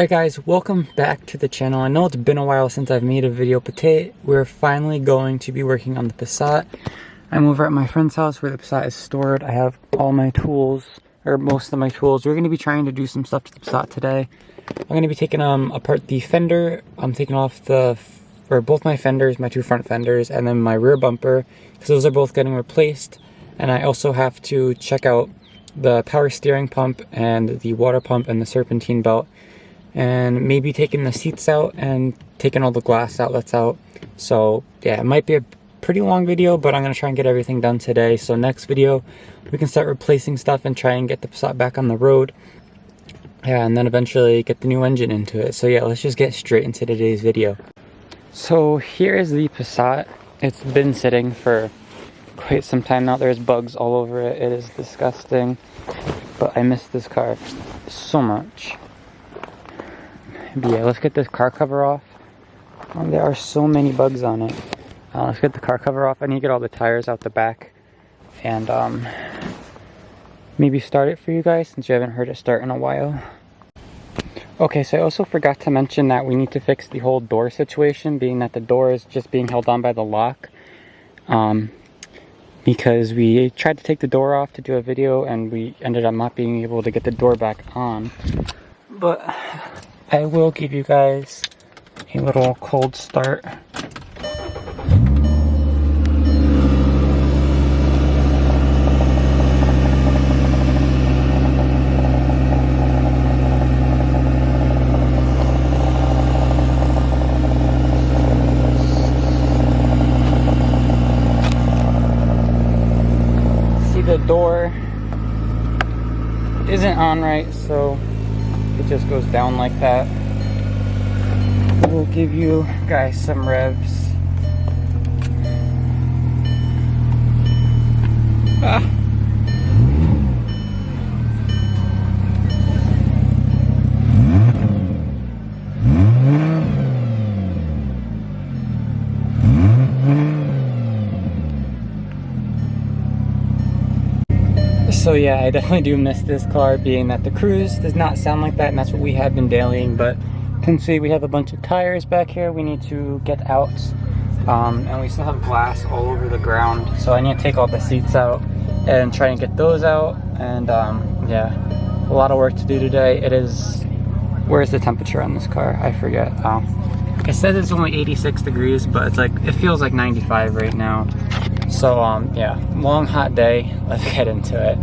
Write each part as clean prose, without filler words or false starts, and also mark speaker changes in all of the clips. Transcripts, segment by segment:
Speaker 1: Alright guys, welcome back to the channel. I know it's been a while since I've made a video, but today we're finally going to be working on the Passat. I'm over at my friend's house where the Passat is stored. I have all my tools, or most of my tools. We're going to be trying to do some stuff to the Passat today. I'm going to be taking apart the fender. I'm taking off both my fenders, my two front fenders, and then my rear bumper, because those are both getting replaced. And I also have to check out the power steering pump and the water pump and the serpentine belt, and maybe taking the seats out and taking all the glass outlets out. So yeah, it might be a pretty long video, but I'm going to try and get everything done today. So next video we can start replacing stuff and try and get the Passat back on the road. Yeah, and then eventually get the new engine into it. So yeah, let's just get straight into today's video. So here is the Passat. It's been sitting for quite some time now. There's bugs all over it. It is disgusting, but I miss this car so much. But yeah, let's get this car cover off. There are so many bugs on it. Let's get the car cover off. I need to get all the tires out the back and maybe start it for you guys since you haven't heard it start in a while. Okay, so I also forgot to mention that we need to fix the whole door situation, being that the door is just being held on by the lock. Because we tried to take the door off to do a video and we ended up not being able to get the door back on. But I will give you guys a little cold start. See, the door isn't on right, so it just goes down like that. We'll give you guys some revs. So yeah, I definitely do miss this car, being that the Cruise does not sound like that, and that's what we have been dailying. But you can see we have a bunch of tires back here we need to get out, and we still have glass all over the ground, so I need to take all the seats out and try and get those out. And yeah, a lot of work to do today. It is, where's the temperature on this car? I forget. It says it's only 86 degrees, but it's like, it feels like 95 right now. So yeah, long hot day. Let's get into it.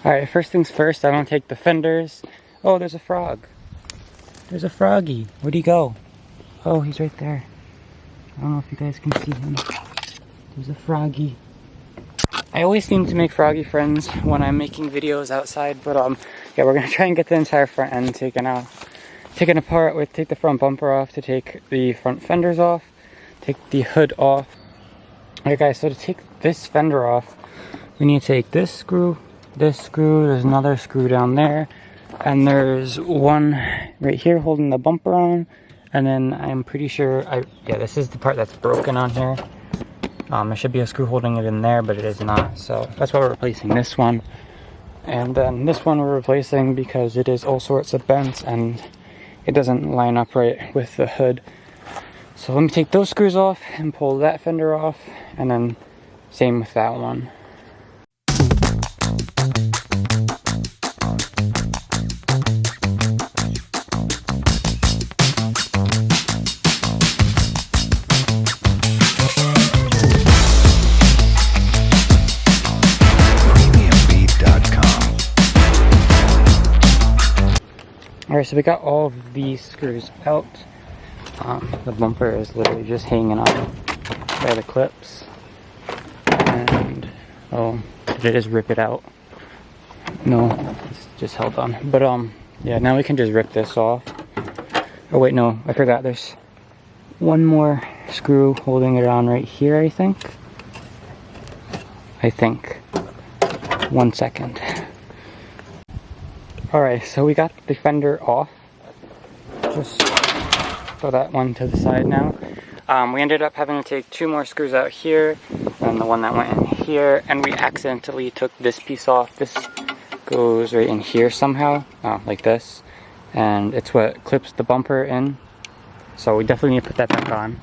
Speaker 1: Alright, first things first, I want to take the fenders. Oh, there's a frog. There's a froggy. Where'd he go? Oh, he's right there. I don't know if you guys can see him. There's a froggy. I always seem to make froggy friends when I'm making videos outside, but yeah, we're gonna try and get the entire front end taken apart. We take the front bumper off to take the front fenders off, take the hood off. Alright guys, so to take this fender off, we need to take this screw, there's another screw down there, and there's one right here holding the bumper on, and then I'm pretty sure, yeah, this is the part that's broken on here. There should be a screw holding it in there, but it is not, so that's why we're replacing this one. And then this one we're replacing because it is all sorts of bent and it doesn't line up right with the hood. So let me take those screws off and pull that fender off, and then same with that one. Alright, so we got all of these screws out. The bumper is literally just hanging on by the clips, and oh, did it just rip it out? No, it's just held on. But yeah, now we can just rip this off. Oh wait, no, I forgot. There's one more screw holding it on right here, I think. 1 second. Alright, so we got the fender off. Just throw that one to the side now. We ended up having to take 2 more screws out here and the one that went in here, and we accidentally took this piece off. This goes right in here somehow, like this, and it's what clips the bumper in. So we definitely need to put that back on.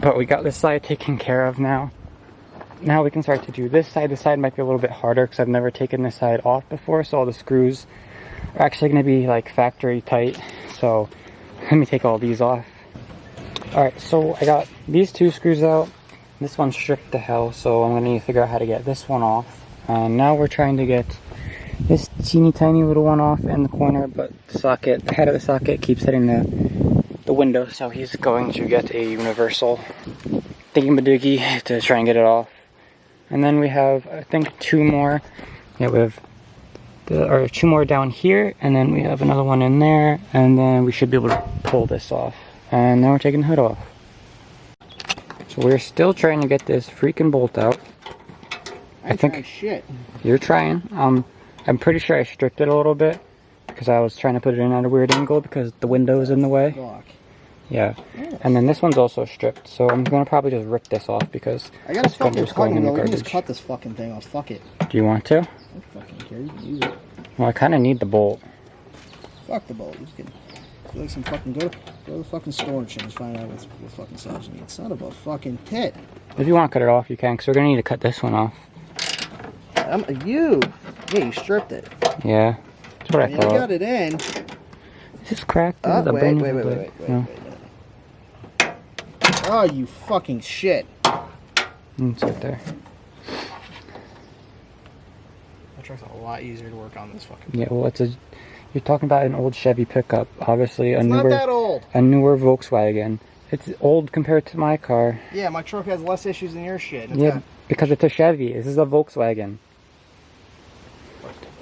Speaker 1: But we got this side taken care of now. Now we can start to do this side. This side might be a little bit harder because I've never taken this side off before, so all the screws are actually going to be like factory tight. So let me take all these off. Alright, so I got these two screws out. This one's stripped to hell, so I'm going to need to figure out how to get this one off. And now we're trying to get this teeny tiny little one off in the corner, but the socket, the head of the socket keeps hitting the window, so he's going to get a universal thingy-majiggy to try and get it off. And then we have, I think, two more. Yeah, we have two more down here, and then we have another one in there, and then we should be able to pull this off. And now we're taking the hood off. So we're still trying to get this freaking bolt out. I think
Speaker 2: shit.
Speaker 1: You're trying. I'm pretty sure I stripped it a little bit because I was trying to put it in at a weird angle because the window is in the way.
Speaker 2: Fuck.
Speaker 1: Yeah. And then this one's also stripped, so I'm gonna probably just rip this off because
Speaker 2: I got a fucking
Speaker 1: going in the garbage.
Speaker 2: Just cut this fucking thing off. Fuck it.
Speaker 1: Do you want to?
Speaker 2: I don't fucking care. You can use it.
Speaker 1: Well, I kind of need the bolt.
Speaker 2: Fuck the bolt. Just kidding. Feel like some fucking go to the fucking store and shit and find out what fucking size you need. Son of a fucking tit.
Speaker 1: If you want to cut it off, you can, because we're gonna need to cut this one off.
Speaker 2: Yeah, you stripped it.
Speaker 1: Yeah, that's what I thought.
Speaker 2: You got it in.
Speaker 1: Is this cracked?
Speaker 2: Wait.
Speaker 1: No.
Speaker 2: Oh, you fucking shit.
Speaker 1: It's right there.
Speaker 2: That truck's a lot easier to work on this fucking.
Speaker 1: Yeah, well, you're talking about an old Chevy pickup, obviously a newer.
Speaker 2: Not that old.
Speaker 1: A newer Volkswagen. It's old compared to my car.
Speaker 2: Yeah, my truck has less issues than your shit.
Speaker 1: Yeah, because it's a Chevy. This is a Volkswagen.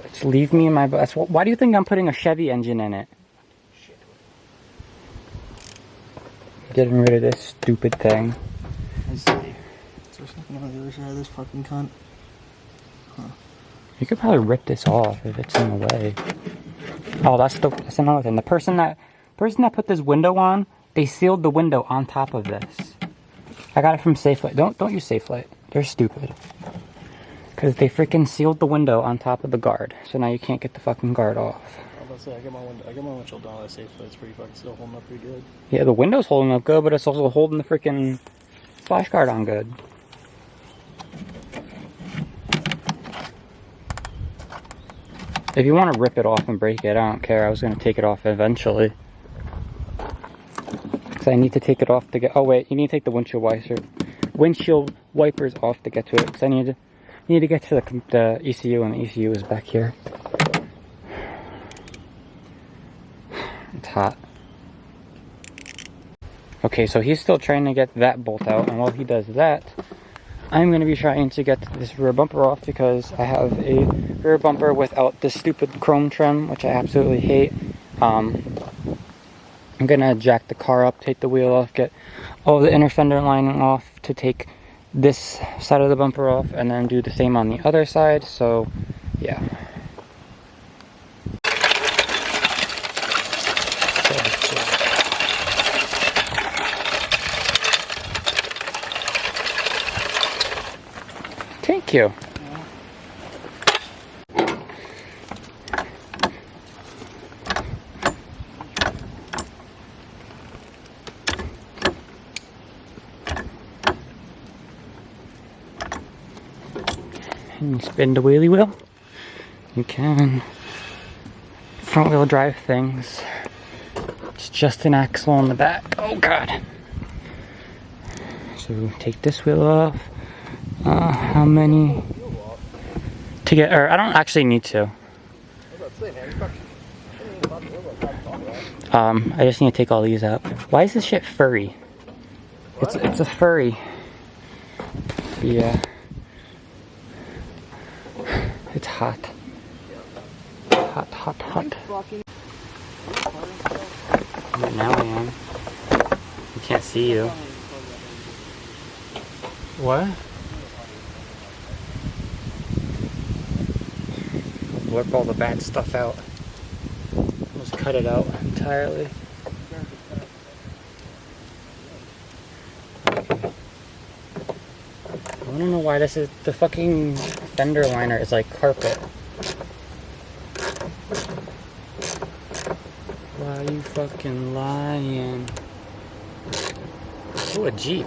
Speaker 1: Just leave me in my bus. Why do you think I'm putting a Chevy engine in it?
Speaker 2: Shit.
Speaker 1: Getting rid of this stupid thing.
Speaker 2: Let's see. Is there something on the other side of this fucking cunt? Huh.
Speaker 1: You could probably rip this off if it's in the way. Oh, that's another thing. The person that put this window on, they sealed the window on top of this. I got it from Safelight. Don't use Safelight. They're stupid. Because they freaking sealed the window on top of the guard. So now you can't get the fucking guard off.
Speaker 2: I was about to say, I got my windshield down at Safelight. It's pretty fucking still holding up pretty good.
Speaker 1: Yeah, the window's holding up good, but it's also holding the freaking splash guard on good. If you want to rip it off and break it, I don't care. I was going to take it off eventually. Because I need to take it off to get... Oh, wait. You need to take the windshield wipers off to get to it. Because I need to get to the ECU, and the ECU is back here. It's hot. Okay, so he's still trying to get that bolt out. And while he does that, I'm going to be trying to get this rear bumper off because I have a rear bumper without this stupid chrome trim, which I absolutely hate. I'm going to jack the car up, take the wheel off, get all the inner fender lining off to take this side of the bumper off, and then do the same on the other side. So, yeah. Thank you. And spin the wheelie wheel. You can. Front wheel drive things. It's just an axle on the back. Oh god. So take this wheel off. How many to get, or I don't actually need to. I just need to take all these out. Why is this shit furry? It's a furry. Yeah. It's hot. Hot, hot, hot. Now I am. I can't see you. What? Blurp all the bad stuff out. Just cut it out entirely. I don't know why this is, the fucking fender liner is like carpet. you fucking lying? Oh, a Jeep.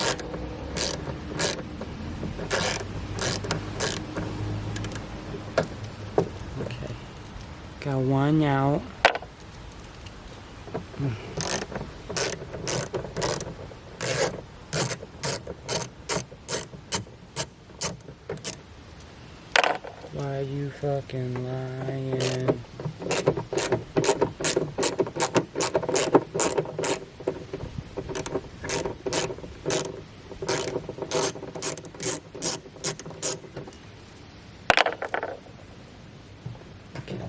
Speaker 1: Okay. Got one out. Why you fucking lying? Okay.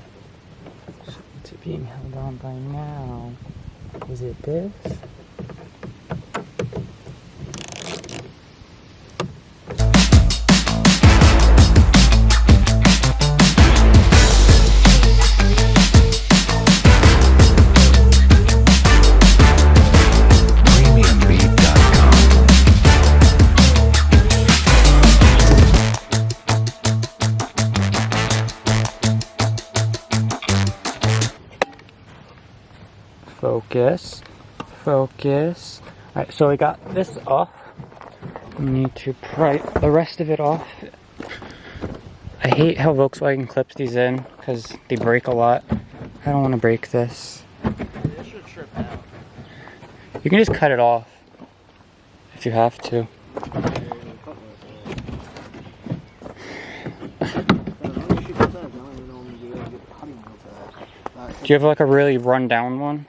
Speaker 1: So what's it being held on by now? Is it this? Focus, focus. Alright, so we got this off. We need to pry the rest of it off. I hate how Volkswagen clips these in because they break a lot. I don't want to break this.
Speaker 2: This should trip out.
Speaker 1: You can just cut it off if you have to. Do you have like a really run down one?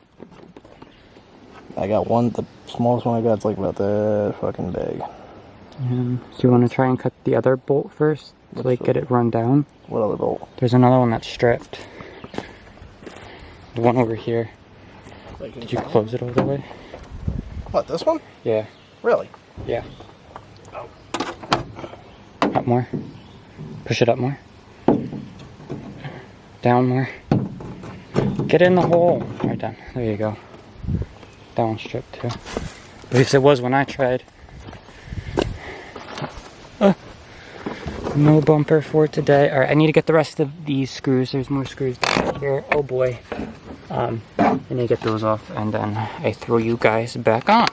Speaker 2: I got one, the smallest one I got is like about that fucking big.
Speaker 1: So you want to try and cut the other bolt first to like get it run down?
Speaker 2: What other bolt?
Speaker 1: There's another one that's stripped. The one over here. Did you close it all the way?
Speaker 2: What, this one?
Speaker 1: Yeah.
Speaker 2: Really?
Speaker 1: Yeah. Up more. Push it up more. Down more. Get in the hole. Right down. There you go. That one's stripped too. At least it was when I tried. No bumper for today. Alright, I need to get the rest of these screws. There's more screws back here. Oh boy. I need to get those off and then I throw you guys back on.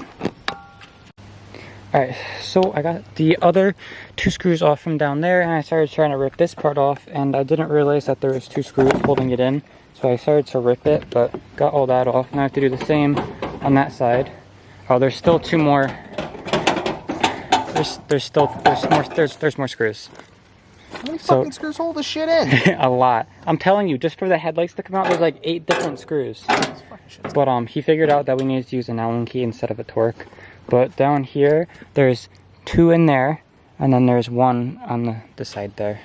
Speaker 1: Alright, so I got the other two screws off from down there and I started trying to rip this part off and I didn't realize that there was two screws holding it in. So I started to rip it, but got all that off. Now I have to do the same on that side. Oh, there's still two more. There's more screws.
Speaker 2: How many fucking screws hold this shit in?
Speaker 1: A lot. I'm telling you, just for the headlights to come out, there's like 8 different screws. But he figured out that we needed to use an Allen key instead of a torque. But down here, there's 2 in there, and then there's 1 on the side there.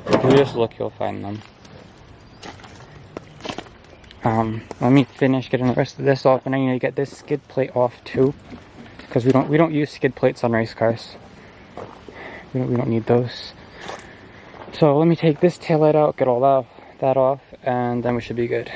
Speaker 1: If you just look, you'll find them. Let me finish getting the rest of this off, and I need to get this skid plate off too, because we don't use skid plates on race cars. We don't need those. So let me take this taillight out, get all that off, and then we should be good.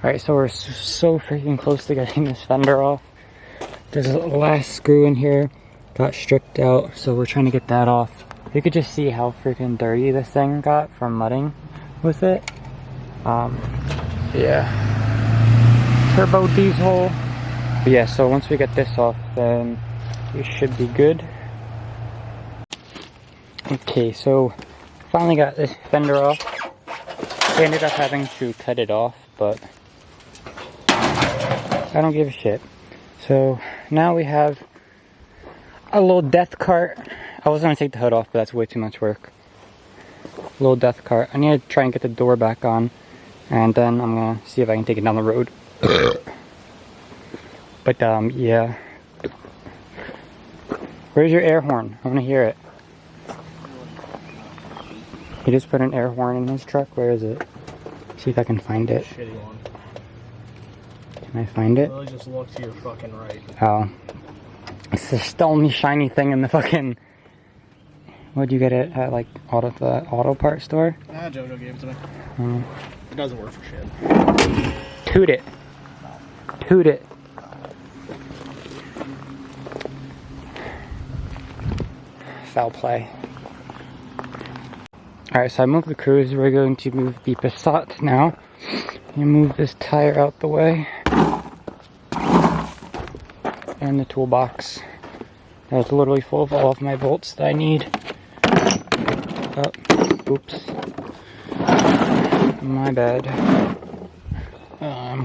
Speaker 1: Alright, so we're so freaking close to getting this fender off. There's a last screw in here, got stripped out, so we're trying to get that off. You could just see how freaking dirty this thing got from mudding. with it. Yeah, turbo diesel. But yeah, so once we get this off, then we should be good. Okay, so finally got this fender off. I ended up having to cut it off, but I don't give a shit. So now we have a little death cart. I was gonna take the hood off, but that's way too much work. Little death cart. I need to try and get the door back on, and then I'm gonna see if I can take it down the road. But yeah. Where's your air horn? I wanna hear it. He just put an air horn in his truck. Where is it? See if I can find it.
Speaker 2: Shitty one.
Speaker 1: Can I find it?
Speaker 2: Really just look to your fucking right.
Speaker 1: Oh. It's the stony shiny thing in the fucking... Where'd you get it at, like, the auto parts store?
Speaker 2: Ah, Jojo gave it to me.
Speaker 1: Oh.
Speaker 2: It doesn't work for shit.
Speaker 1: Toot it. Toot it. Foul play. Alright, so I moved the Cruise. We're going to move the Passat now. You move this tire out the way. And the toolbox. That's literally full of all of my bolts that I need. Oh, oops. My bad.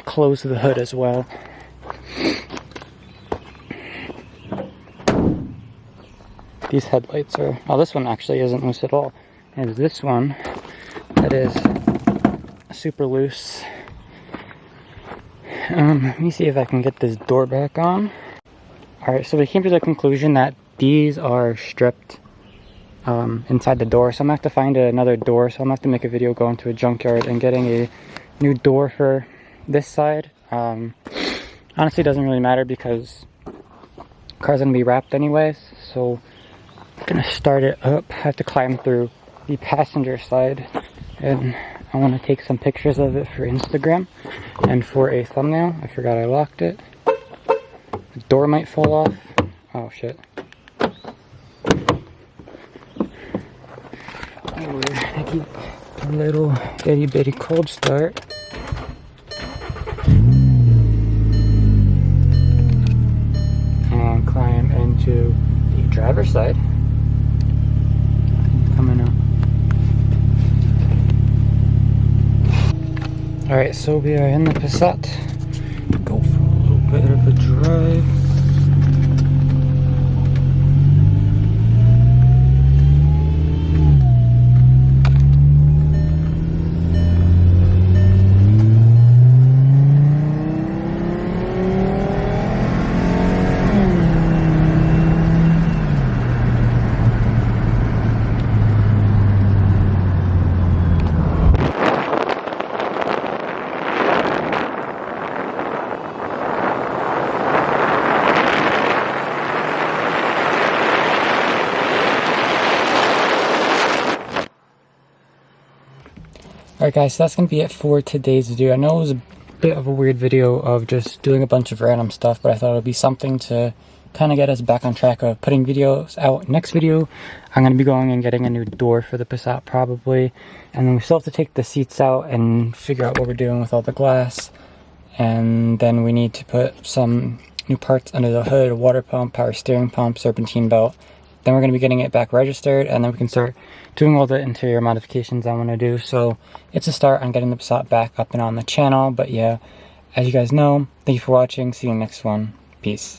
Speaker 1: Close the hood as well. These headlights are... Oh, this one actually isn't loose at all. And this one that is super loose. Let me see if I can get this door back on. Alright, so we came to the conclusion that these are stripped inside the door. So I'm going to have to find another door. So I'm going to have to make a video going to a junkyard and getting a new door for this side. Honestly, it doesn't really matter because the car's going to be wrapped anyways. So I'm going to start it up. I have to climb through the passenger side, and I want to take some pictures of it for Instagram and for a thumbnail. I forgot I locked it. The door might fall off. Oh shit. I keep a little itty bitty cold start. And climb into the driver's side. Coming up. Alright, so we are in the Passat. Go for a little bit of a drive. Alright guys, so that's going to be it for today's video. I know it was a bit of a weird video of just doing a bunch of random stuff, but I thought it would be something to kind of get us back on track of putting videos out. Next video, I'm going to be going and getting a new door for the Passat probably. And then we still have to take the seats out and figure out what we're doing with all the glass. And then we need to put some new parts under the hood, water pump, power steering pump, serpentine belt. Then we're going to be getting it back registered, and then we can start doing all the interior modifications I want to do. So it's a start on getting the Passat back up and on the channel. But yeah, as you guys know, thank you for watching. See you in the next one. Peace.